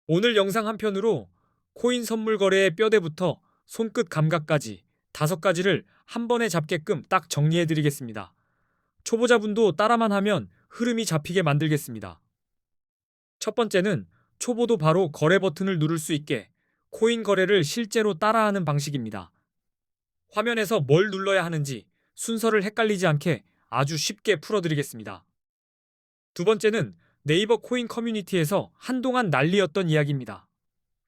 오늘 영상 한 편으로 코인 선물 거래의 뼈대부터 손끝 감각까지 5가지를 한 번에 잡게끔 딱 정리해 드리겠습니다. 초보자분도 따라만 하면 흐름이 잡히게 만들겠습니다. 첫 번째는 초보도 바로 거래 버튼을 누를 수 있게 코인 거래를 실제로 따라하는 방식입니다. 화면에서 뭘 눌러야 하는지 순서를 헷갈리지 않게 아주 쉽게 풀어드리겠습니다. 두 번째는 네이버 코인 커뮤니티에서 한동안 난리였던 이야기입니다.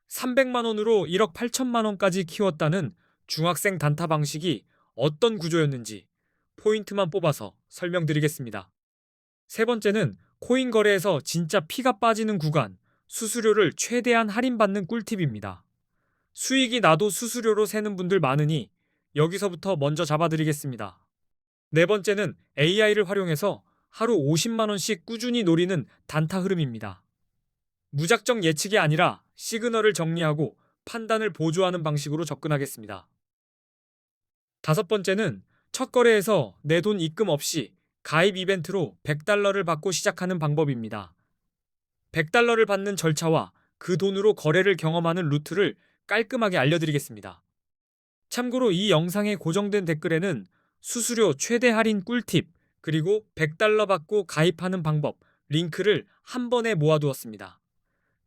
300만 원으로 1억 8천만 원까지 키웠다는 중학생 단타 방식이 어떤 구조였는지 포인트만 뽑아서 설명드리겠습니다. 세 번째는 코인 거래에서 진짜 피가 빠지는 구간, 수수료를 최대한 할인받는 꿀팁입니다. 수익이 나도 수수료로 세는 분들 많으니 여기서부터 먼저 잡아드리겠습니다. 네 번째는 AI를 활용해서 하루 50만 원씩 꾸준히 노리는 단타 흐름입니다. 무작정 예측이 아니라 시그널을 정리하고 판단을 보조하는 방식으로 접근하겠습니다. 다섯 번째는 첫 거래에서 내 돈 입금 없이 가입 이벤트로 100달러를 받고 시작하는 방법입니다. 100달러를 받는 절차와 그 돈으로 거래를 경험하는 루트를 깔끔하게 알려드리겠습니다. 참고로 이 영상의 고정된 댓글에는 수수료 최대 할인 꿀팁, 그리고 100달러 받고 가입하는 방법, 링크를 한 번에 모아두었습니다.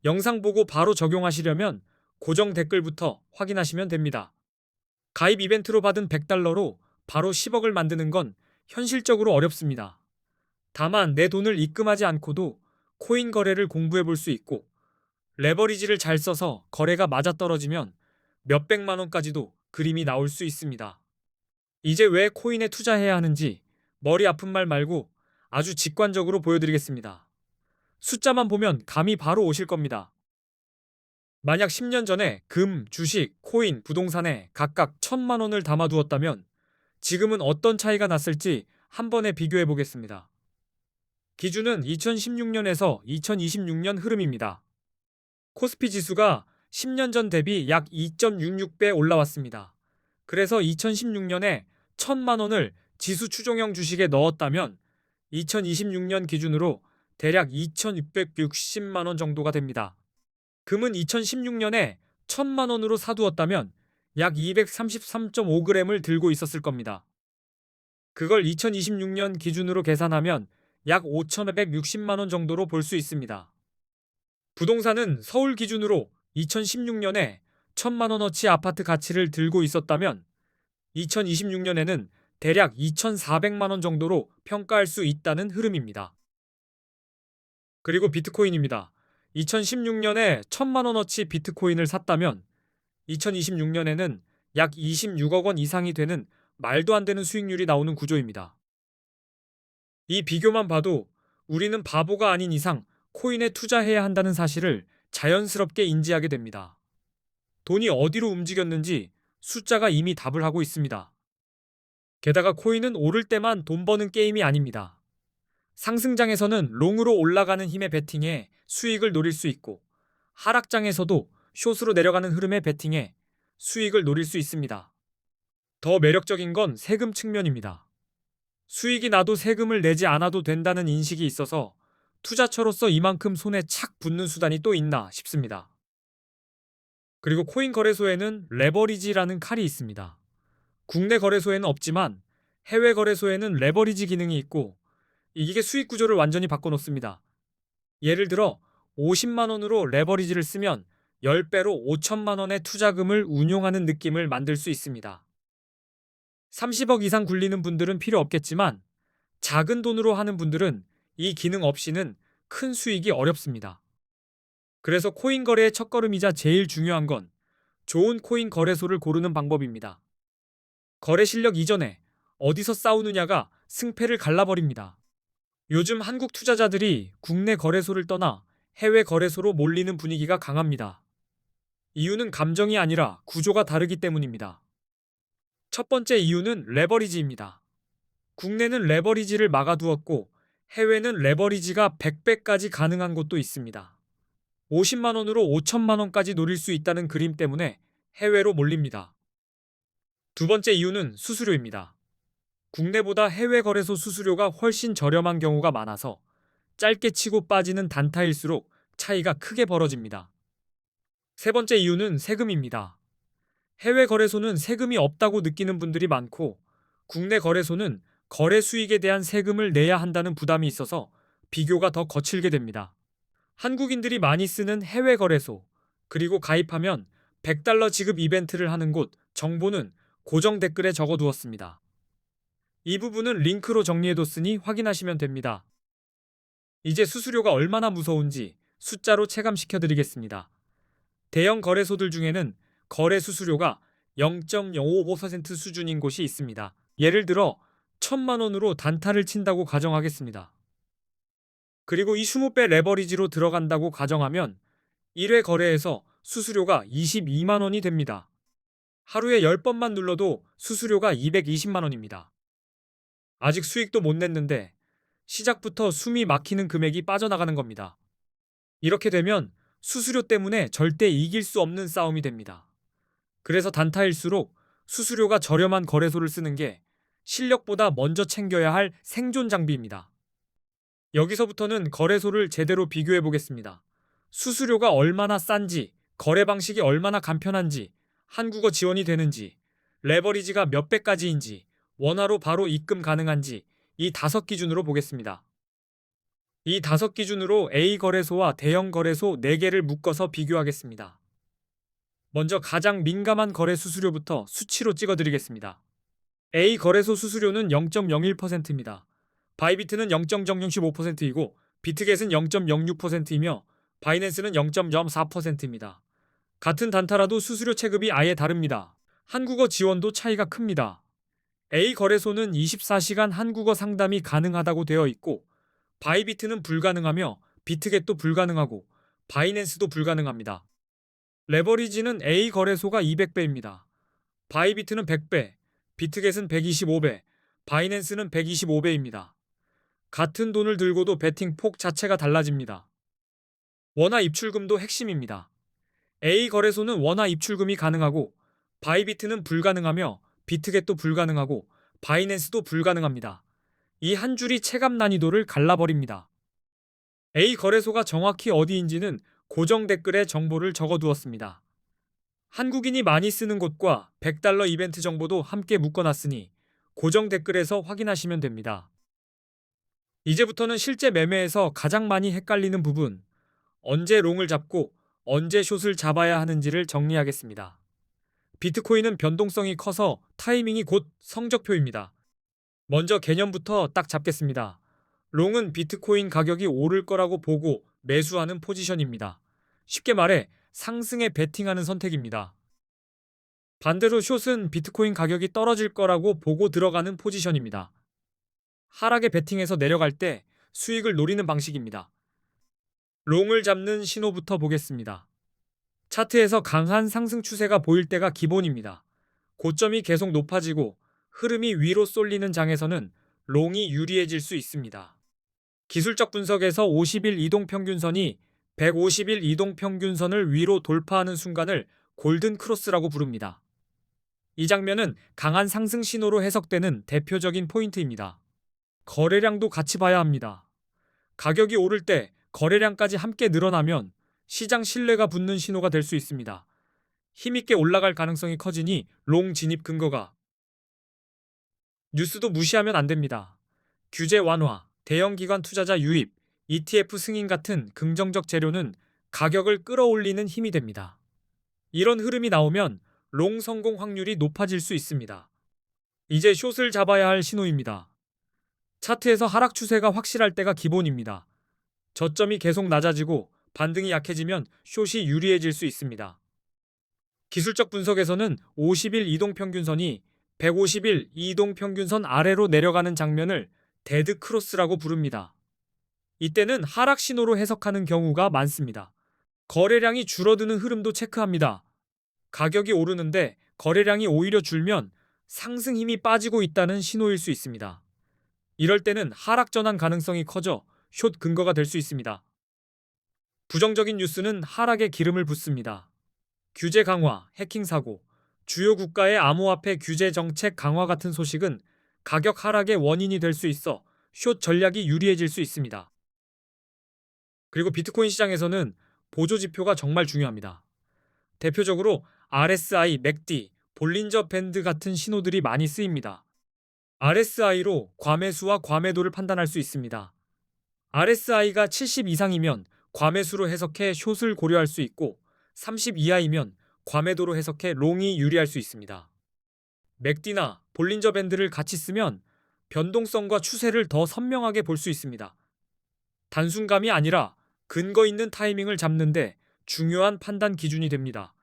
영상 보고 바로 적용하시려면 고정 댓글부터 확인하시면 됩니다. 가입 이벤트로 받은 100달러로 바로 10억을 만드는 건 현실적으로 어렵습니다. 다만 내 돈을 입금하지 않고도 코인 거래를 공부해 볼 수 있고, 레버리지를 잘 써서 거래가 맞아떨어지면 몇백만 원까지도 그림이 나올 수 있습니다. 이제 왜 코인에 투자해야 하는지 머리 아픈 말 말고 아주 직관적으로 보여드리겠습니다. 숫자만 보면 감이 바로 오실 겁니다. 만약 10년 전에 금, 주식, 코인, 부동산에 각각 1,000만 원을 담아두었다면 지금은 어떤 차이가 났을지 한 번에 비교해 보겠습니다. 기준은 2016년에서 2026년 흐름입니다. 코스피 지수가 10년 전 대비 약 2.66배 올라왔습니다. 그래서 2016년에 1,000만 원을 지수 추종형 주식에 넣었다면 2026년 기준으로 대략 2,660만 원 정도가 됩니다. 금은 2016년에 1,000만 원으로 사두었다면 약 233.5g을 들고 있었을 겁니다. 그걸 2026년 기준으로 계산하면 약 5,560만 원 정도로 볼 수 있습니다. 부동산은 서울 기준으로 2016년에 1,000만 원어치 아파트 가치를 들고 있었다면 2026년에는 대략 2,400만 원 정도로 평가할 수 있다는 흐름입니다. 그리고 비트코인입니다. 2016년에 1,000만 원어치 비트코인을 샀다면 2026년에는 약 26억 원 이상이 되는 말도 안 되는 수익률이 나오는 구조입니다. 이 비교만 봐도 우리는 바보가 아닌 이상 코인에 투자해야 한다는 사실을 자연스럽게 인지하게 됩니다. 돈이 어디로 움직였는지 숫자가 이미 답을 하고 있습니다. 게다가 코인은 오를 때만 돈 버는 게임이 아닙니다. 상승장에서는 롱으로 올라가는 힘에 베팅해 수익을 노릴 수 있고, 하락장에서도 숏으로 내려가는 흐름에 베팅해 수익을 노릴 수 있습니다. 더 매력적인 건 세금 측면입니다. 수익이 나도 세금을 내지 않아도 된다는 인식이 있어서 투자처로서 이만큼 손에 착 붙는 수단이 또 있나 싶습니다. 그리고 코인 거래소에는 레버리지라는 칼이 있습니다. 국내 거래소에는 없지만 해외 거래소에는 레버리지 기능이 있고, 이게 수익 구조를 완전히 바꿔놓습니다. 예를 들어 50만 원으로 레버리지를 쓰면 10배로 5천만 원의 투자금을 운용하는 느낌을 만들 수 있습니다. 30억 이상 굴리는 분들은 필요 없겠지만 작은 돈으로 하는 분들은 이 기능 없이는 큰 수익이 어렵습니다. 그래서 코인 거래의 첫걸음이자 제일 중요한 건 좋은 코인 거래소를 고르는 방법입니다. 거래 실력 이전에 어디서 싸우느냐가 승패를 갈라버립니다. 요즘 한국 투자자들이 국내 거래소를 떠나 해외 거래소로 몰리는 분위기가 강합니다. 이유는 감정이 아니라 구조가 다르기 때문입니다. 첫 번째 이유는 레버리지입니다. 국내는 레버리지를 막아두었고 해외는 레버리지가 100배까지 가능한 곳도 있습니다. 50만 원으로 5천만 원까지 노릴 수 있다는 그림 때문에 해외로 몰립니다. 두 번째 이유는 수수료입니다. 국내보다 해외 거래소 수수료가 훨씬 저렴한 경우가 많아서 짧게 치고 빠지는 단타일수록 차이가 크게 벌어집니다. 세 번째 이유는 세금입니다. 해외 거래소는 세금이 없다고 느끼는 분들이 많고, 국내 거래소는 거래 수익에 대한 세금을 내야 한다는 부담이 있어서 비교가 더 거칠게 됩니다. 한국인들이 많이 쓰는 해외 거래소, 그리고 가입하면 $100 지급 이벤트를 하는 곳 정보는 고정 댓글에 적어두었습니다. 이 부분은 링크로 정리해뒀으니 확인하시면 됩니다. 이제 수수료가 얼마나 무서운지 숫자로 체감시켜드리겠습니다. 대형 거래소들 중에는 거래 수수료가 0.055% 수준인 곳이 있습니다. 예를 들어 1,000만 원으로 단타를 친다고 가정하겠습니다. 그리고 이 20배 레버리지로 들어간다고 가정하면 1회 거래에서 수수료가 22만 원이 됩니다. 하루에 10번만 눌러도 수수료가 220만 원입니다. 아직 수익도 못 냈는데 시작부터 숨이 막히는 금액이 빠져나가는 겁니다. 이렇게 되면 수수료 때문에 절대 이길 수 없는 싸움이 됩니다. 그래서 단타일수록 수수료가 저렴한 거래소를 쓰는 게 실력보다 먼저 챙겨야 할 생존 장비입니다. 여기서부터는 거래소를 제대로 비교해 보겠습니다. 수수료가 얼마나 싼지, 거래 방식이 얼마나 간편한지, 한국어 지원이 되는지, 레버리지가 몇 배까지인지, 원화로 바로 입금 가능한지 이 5기준으로 보겠습니다. 이 5기준으로 A 거래소와 대형 거래소 4개를 묶어서 비교하겠습니다. 먼저 가장 민감한 거래 수수료부터 수치로 찍어드리겠습니다. A 거래소 수수료는 0.01%입니다. 바이비트는 0.065%이고 비트겟은 0.06%이며 바이낸스는 0.04%입니다. 같은 단타라도 수수료 체급이 아예 다릅니다. 한국어 지원도 차이가 큽니다. A 거래소는 24시간 한국어 상담이 가능하다고 되어 있고 바이비트는 불가능하며 비트겟도 불가능하고 바이낸스도 불가능합니다. 레버리지는 A 거래소가 200배입니다. 바이비트는 100배, 비트겟은 125배, 바이낸스는 125배입니다. 같은 돈을 들고도 베팅 폭 자체가 달라집니다. 원화 입출금도 핵심입니다. A 거래소는 원화 입출금이 가능하고 바이비트는 불가능하며 비트겟도 불가능하고 바이낸스도 불가능합니다. 이 한 줄이 체감 난이도를 갈라버립니다. A 거래소가 정확히 어디인지는 고정 댓글에 정보를 적어두었습니다. 한국인이 많이 쓰는 곳과 $100 이벤트 정보도 함께 묶어놨으니 고정 댓글에서 확인하시면 됩니다. 이제부터는 실제 매매에서 가장 많이 헷갈리는 부분, 언제 롱을 잡고 언제 숏을 잡아야 하는지를 정리하겠습니다. 비트코인은 변동성이 커서 타이밍이 곧 성적표입니다. 먼저 개념부터 딱 잡겠습니다. 롱은 비트코인 가격이 오를 거라고 보고 매수하는 포지션입니다. 쉽게 말해 상승에 베팅하는 선택입니다. 반대로 숏은 비트코인 가격이 떨어질 거라고 보고 들어가는 포지션입니다. 하락에 베팅해서 내려갈 때 수익을 노리는 방식입니다. 롱을 잡는 신호부터 보겠습니다. 차트에서 강한 상승 추세가 보일 때가 기본입니다. 고점이 계속 높아지고 흐름이 위로 쏠리는 장에서는 롱이 유리해질 수 있습니다. 기술적 분석에서 50일 이동평균선이 150일 이동평균선을 위로 돌파하는 순간을 골든 크로스라고 부릅니다. 이 장면은 강한 상승 신호로 해석되는 대표적인 포인트입니다. 거래량도 같이 봐야 합니다. 가격이 오를 때 거래량까지 함께 늘어나면 시장 신뢰가 붙는 신호가 될 수 있습니다. 힘있게 올라갈 가능성이 커지니 롱 진입 근거가. 뉴스도 무시하면 안 됩니다. 규제 완화, 대형 기관 투자자 유입, ETF 승인 같은 긍정적 재료는 가격을 끌어올리는 힘이 됩니다. 이런 흐름이 나오면 롱 성공 확률이 높아질 수 있습니다. 이제 숏을 잡아야 할 신호입니다. 차트에서 하락 추세가 확실할 때가 기본입니다. 저점이 계속 낮아지고 반등이 약해지면 숏이 유리해질 수 있습니다. 기술적 분석에서는 50일 이동평균선이 150일 이동평균선 아래로 내려가는 장면을 데드 크로스라고 부릅니다. 이때는 하락 신호로 해석하는 경우가 많습니다. 거래량이 줄어드는 흐름도 체크합니다. 가격이 오르는데 거래량이 오히려 줄면 상승 힘이 빠지고 있다는 신호일 수 있습니다. 이럴 때는 하락 전환 가능성이 커져 숏 근거가 될 수 있습니다. 부정적인 뉴스는 하락에 기름을 붓습니다. 규제 강화, 해킹 사고, 주요 국가의 암호화폐 규제 정책 강화 같은 소식은 가격 하락의 원인이 될 수 있어 숏 전략이 유리해질 수 있습니다. 그리고 비트코인 시장에서는 보조 지표가 정말 중요합니다. 대표적으로 RSI, 맥D, 볼린저 밴드 같은 신호들이 많이 쓰입니다. RSI로 과매수와 과매도를 판단할 수 있습니다. RSI가 70 이상이면 과매수로 해석해 숏을 고려할 수 있고 30 이하이면 과매도로 해석해 롱이 유리할 수 있습니다. 맥디나 볼린저 밴드를 같이 쓰면 변동성과 추세를 더 선명하게 볼 수 있습니다. 단순감이 아니라 근거 있는 타이밍을 잡는데 중요한 판단 기준이 됩니다.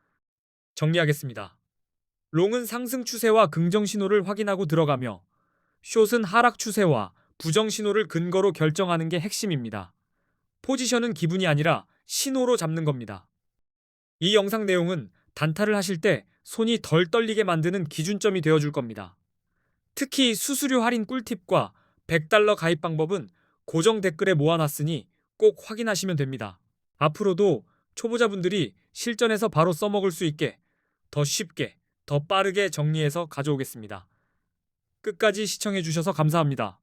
정리하겠습니다. 롱은 상승 추세와 긍정 신호를 확인하고 들어가며 숏은 하락 추세와 부정 신호를 근거로 결정하는 게 핵심입니다. 포지션은 기분이 아니라 신호로 잡는 겁니다. 이 영상 내용은 단타를 하실 때 손이 덜 떨리게 만드는 기준점이 되어줄 겁니다. 특히 수수료 할인 꿀팁과 $100 가입 방법은 고정 댓글에 모아놨으니 꼭 확인하시면 됩니다. 앞으로도 초보자분들이 실전에서 바로 써먹을 수 있게 더 쉽게, 더 빠르게 정리해서 가져오겠습니다. 끝까지 시청해주셔서 감사합니다.